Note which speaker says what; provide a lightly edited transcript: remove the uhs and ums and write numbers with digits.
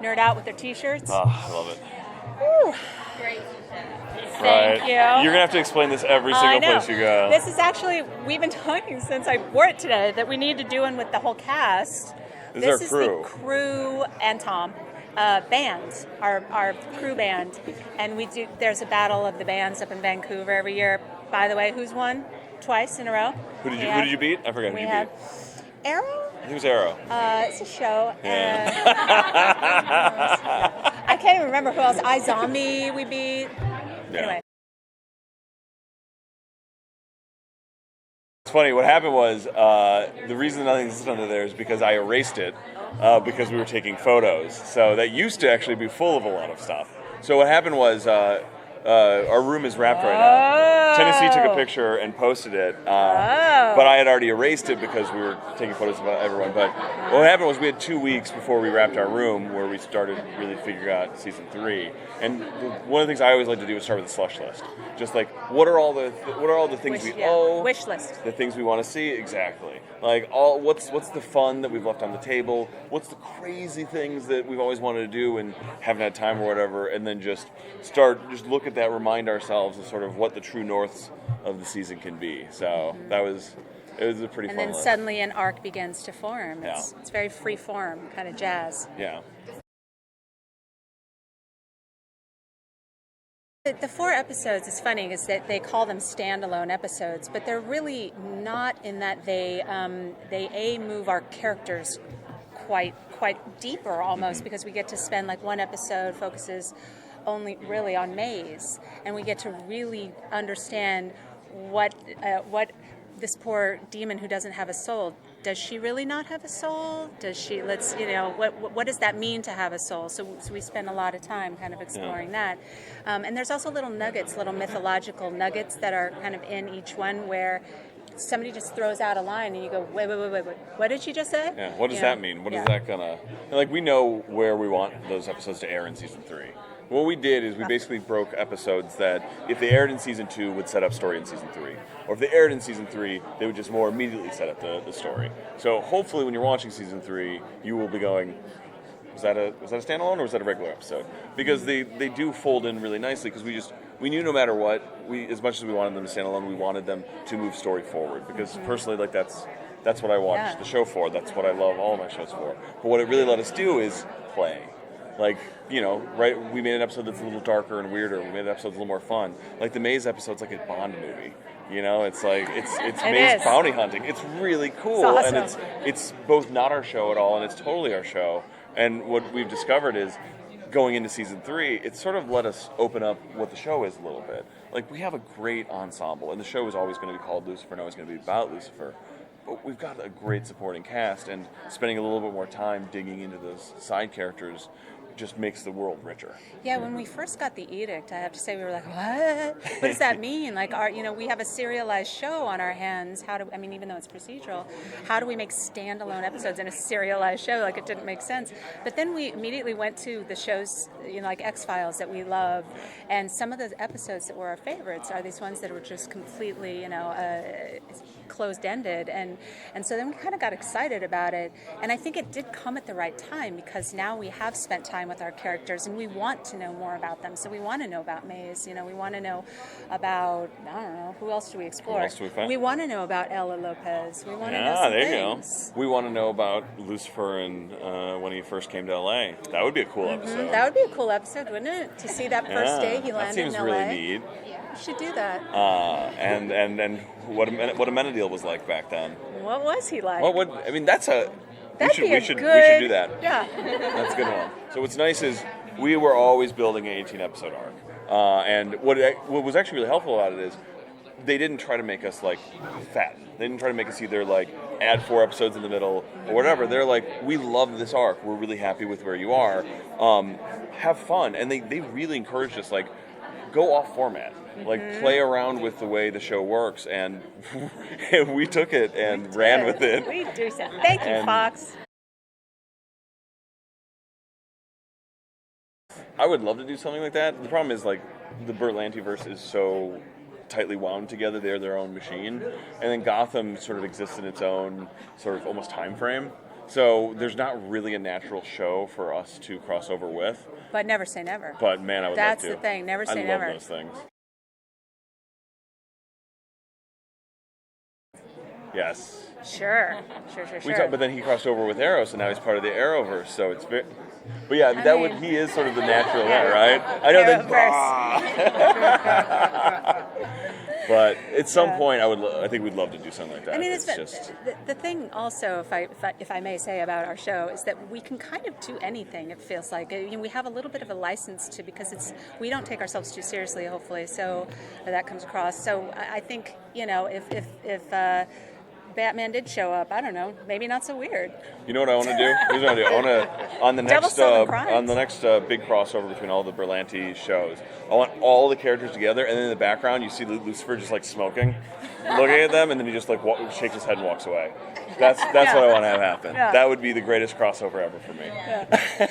Speaker 1: nerd out with their T-shirts.
Speaker 2: Oh, I love it.
Speaker 1: Woo.
Speaker 3: Great.
Speaker 1: Thank you.
Speaker 2: You're going to have to explain this every single place you go.
Speaker 1: This is actually, we've been talking since I wore it today that we need to do one with the whole cast.
Speaker 2: This is our crew.
Speaker 1: The crew and Tom. Band, our crew band, and there's a battle of the bands up in Vancouver every year. By the way, who's won twice in a row?
Speaker 2: Who did you beat? I forgot who you beat.
Speaker 1: Arrow?
Speaker 2: I think it was Arrow.
Speaker 1: It's a show.
Speaker 2: Yeah.
Speaker 1: I can't even remember who else. iZombie we beat.
Speaker 2: Yeah.
Speaker 1: Anyway.
Speaker 2: It's funny, what happened was, the reason nothing's listed under there is because I erased it because we were taking photos. So that used to actually be full of a lot of stuff. So what happened was, our room is wrapped right now. Tennessee took a picture and posted it, but I had already erased it because we were taking photos of everyone. But what happened was we had 2 weeks before we wrapped our room where we started really figuring out season 3. And one of the things I always like to do is start with a slush list. Just like, what are all the things we owe?
Speaker 1: Wish list.
Speaker 2: The things we want to see, exactly. Like, what's the fun that we've left on the table? What's the crazy things that we've always wanted to do and haven't had time or whatever? And then just look at that, remind ourselves of sort of what the true norths of the season can be. So it was a pretty fun
Speaker 1: And then
Speaker 2: list.
Speaker 1: suddenly an arc begins to form. It's very free form, kind of jazz.
Speaker 2: Yeah.
Speaker 1: The 4 episodes is funny is that they call them standalone episodes, but they're really not in that they move our characters quite deeper almost, because we get to spend like one episode focuses only really on Maze, and we get to really understand what this poor demon who doesn't have a soul. Does she really not have a soul? Does she? What does that mean to have a soul? So we spend a lot of time kind of exploring that. And there's also little nuggets, little mythological nuggets that are kind of in each one where somebody just throws out a line and you go, wait, what did she just say?
Speaker 2: Yeah, what does that mean? What is that gonna... Like, we know where we want those episodes to air in season 3. What we did is we basically broke episodes that, if they aired in season 2, would set up story in season 3. Or if they aired in season 3, they would just more immediately set up the story. So hopefully when you're watching season 3, you will be going, was that a standalone or was that a regular episode? Because they do fold in really nicely, because we knew no matter what, as much as we wanted them to stand alone, we wanted them to move story forward. Because personally, like, that's what I watch the show for. That's what I love all of my shows for. But what it really let us do is play. Like, right, we made an episode that's a little darker and weirder. We made an episode that's a little more fun. Like the Maze episode's like a Bond movie. It's like, it's Maze bounty hunting. It's really cool.
Speaker 1: It's awesome.
Speaker 2: And it's both not our show at all, and it's totally our show. And what we've discovered is, going into season 3, it sort of let us open up what the show is a little bit. Like, we have a great ensemble, and the show is always going to be called Lucifer, and always going to be about Lucifer. But we've got a great supporting cast, and spending a little bit more time digging into those side characters just makes the world richer.
Speaker 1: Yeah, when we first got the edict, I have to say we were like, what? What does that mean? Like, we have a serialized show on our hands. Even though it's procedural, how do we make standalone episodes in a serialized show? Like, it didn't make sense. But then we immediately went to the shows, like X-Files that we love, and some of those episodes that were our favorites are these ones that were just completely, closed-ended, and so then we kind of got excited about it, and I think it did come at the right time, because now we have spent time with our characters and we want to know more about them. So we want to know about Maze, we want to know about, I don't know, who else do we explore?
Speaker 2: Who else do we find?
Speaker 1: We want to know about Ella Lopez. We want to know some things.
Speaker 2: We want to know about Lucifer and when he first came to LA. That would be a cool episode.
Speaker 1: That would be a cool episode, wouldn't it? To see that first day he landed in LA.
Speaker 2: That seems really neat.
Speaker 1: We should do that.
Speaker 2: And what Amenadiel was like back then.
Speaker 1: What was he like?
Speaker 2: We should do that.
Speaker 1: Yeah.
Speaker 2: That's a good one. So what's nice is we were always building an 18-episode arc. And what was actually really helpful about it is they didn't try to make us, like, fat. They didn't try to make us either, like, add 4 episodes in the middle or whatever. They're like, we love this arc. We're really happy with where you are. Have fun. And they really encouraged us, like, go off format. Like, play around with the way the show works, and we took it and ran with it.
Speaker 1: We do so. Thank you, Fox.
Speaker 2: I would love to do something like that. The problem is, like, the Berlantiverse is so tightly wound together. They're their own machine. And then Gotham sort of exists in its own sort of almost time frame. So there's not really a natural show for us to cross over with.
Speaker 1: But never say never.
Speaker 2: But man, I would
Speaker 1: That's
Speaker 2: love to.
Speaker 1: the thing. Never say
Speaker 2: I
Speaker 1: never.
Speaker 2: love those things. Yes.
Speaker 1: Sure.
Speaker 2: But then he crossed over with Arrow, so now he's part of the Arrowverse. So it's very. But yeah, he is sort of the natural guy, right? I know that. But at some point, I think we'd love to do something like that.
Speaker 1: I mean,
Speaker 2: it's just
Speaker 1: the thing also, if I may say about our show, is that we can kind of do anything. It feels like we have a little bit of a license to, because we don't take ourselves too seriously, hopefully. So that comes across. So I think if Batman did show up, I don't know, maybe not so weird.
Speaker 2: You know what I want to do? Here's what I do. I want to on the next big crossover between all the Berlanti shows. I want all the characters together, and then in the background you see Lucifer just like smoking, looking at them, and then he just like shakes his head and walks away. That's what I want to have happen. Yeah. That would be the greatest crossover ever for me. Yeah.